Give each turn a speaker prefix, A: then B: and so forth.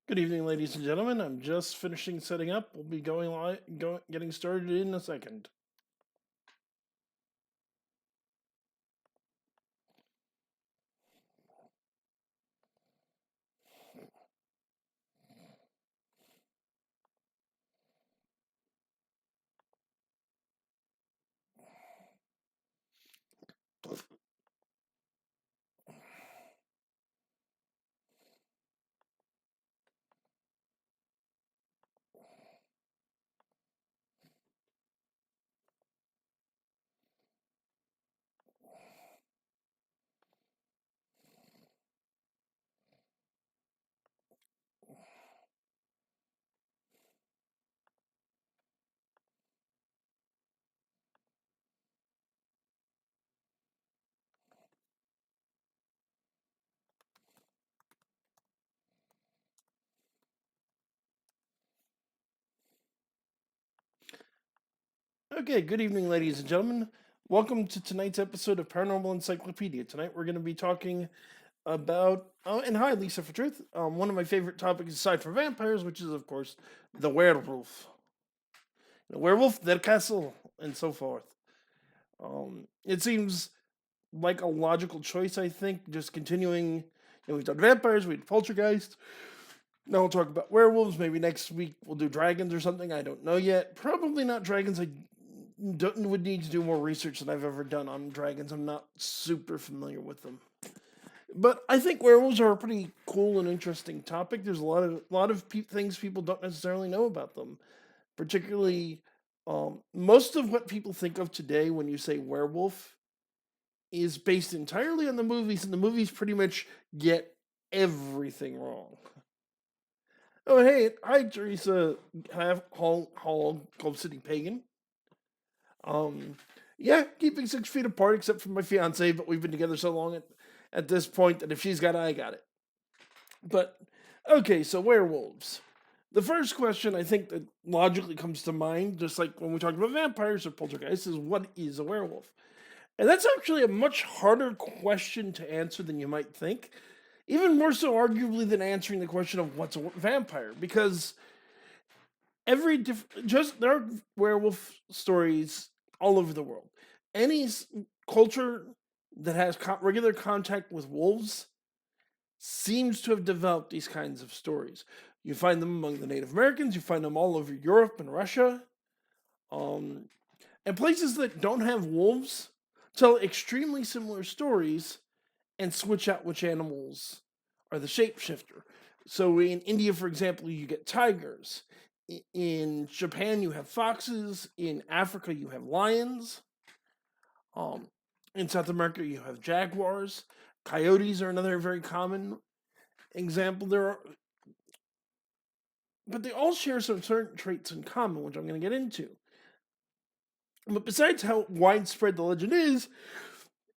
A: Good evening, ladies and gentlemen. I'm just finishing setting up. We'll be getting started in a second. Okay, good evening, ladies and gentlemen. Welcome to tonight's episode of Paranormal Encyclopedia. Tonight we're going to be talking about, and hi, Lisa for Truth, one of my favorite topics aside from vampires, which is, of course, the werewolf. The werewolf, their castle, and so forth. It seems like a logical choice, I think, just continuing. We've done vampires, we did poltergeist. Now we'll talk about werewolves. Maybe next week we'll do dragons or something. I don't know yet. Probably not dragons. Would need to do more research than I've ever done on dragons. I'm not super familiar with them. But I think werewolves are a pretty cool and interesting topic. There's a lot of things people don't necessarily know about them. Particularly, most of what people think of today when you say werewolf is based entirely on the movies, and the movies pretty much get everything wrong. Oh, hey, hi, Teresa. Hall, Cove City Pagan. Um, yeah, keeping 6 feet apart, except for my fiance, but we've been together so long at this point that if she's got it, I got it. But, okay, so werewolves. The first question I think that logically comes to mind, just like when we talk about vampires or poltergeists, is what is a werewolf? And that's actually a much harder question to answer than you might think. Even more so, arguably, than answering the question of what's a vampire, because there are werewolf stories all over the world. Any culture that has regular contact with wolves seems to have developed these kinds of stories. You find them among the Native Americans. You find them all over Europe and Russia, um, and places that don't have wolves tell extremely similar stories and switch out which animals are the shapeshifter. So in India, for example, you get tigers. In Japan, you have foxes. In Africa, you have lions. Um, in South America, you have jaguars. Coyotes are another very common example. But they all share some certain traits in common, which I'm going to get into. But besides how widespread the legend is,